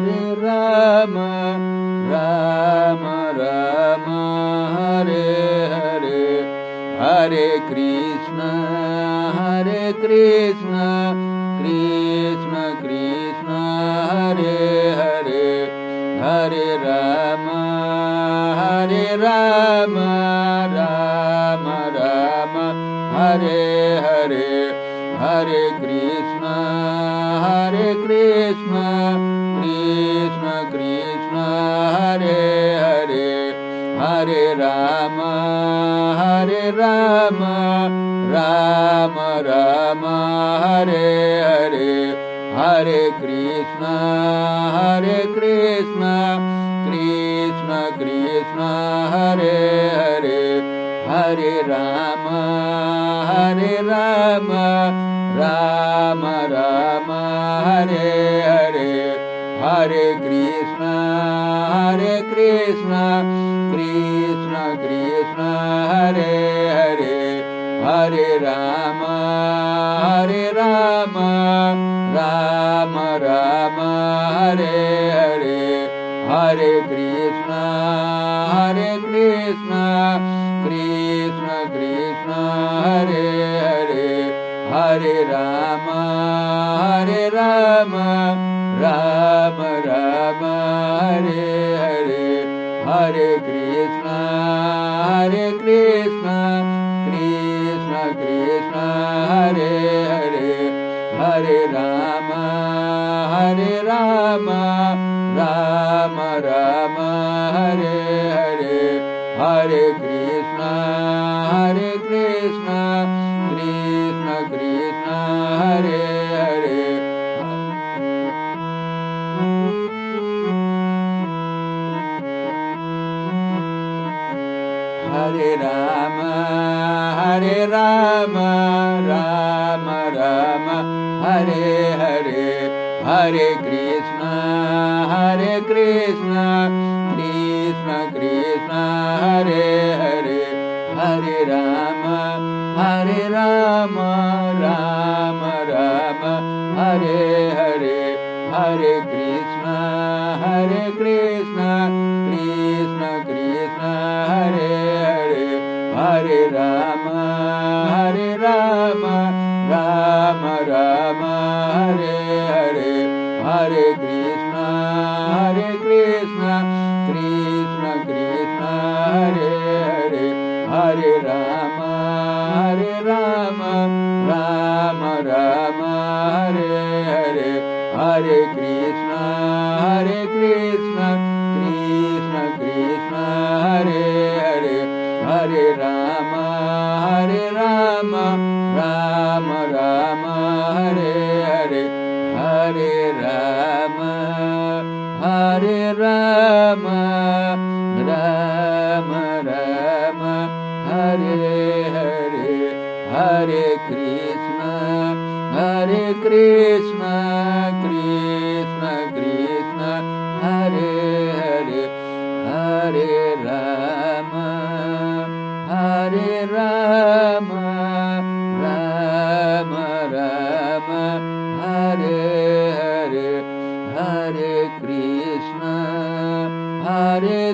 Hare Rama, Rama Rama, Hare Hare, Hare Krishna, Krishna Krishna, Hare Hare, Hare Rama, Rama Rama, Hare Hare, Hare Krishna, Krishna Krishna, Hare Hare, Hare Rama, Rama Rama, Hare Hare, Hare Krishna, Krishna Krishna, Hare Hare, Hare Rama, Rama Rama, Hare Hare, Hare Krishna, Krishna Krishna, Hare Hare, Hare Rama, Rama Rama, Hare Hare, Hare Krishna, Krishna Krishna, Hare Hare, Hare Rama, Rama Rama, Hare Hare, Hare Krishna, Krishna Krishna, Hare Hare, Hare Rama, Rama Rama, Hare Hare, Hare Krishna, Krishna Krishna, Hare Hare. Hare Rama, Rama Rama, Hare Hare, Hare Krishna, Krishna Krishna, Hare Hare, Hare Rama, Rama Rama, Hare Hare, Hare Krishna, Krishna Krishna, Hare Hare, Hare Rama, Rama Rama, Hare Hare, Hare Krishna, Krishna Krishna, Hare Hare, Hare Rama, Rama Rama, Hare Hare, Hare Krishna, Krishna Krishna, Hare Hare, Hare Rama, Rama Rama, Hare Hare, Hare Rama, Rama Rama, Hare Hare, Hare Krishna, Krishna Krishna, Hare Hare, Hare Rama, Rama Rama, Hare Hare, Hare Krishna, Krishna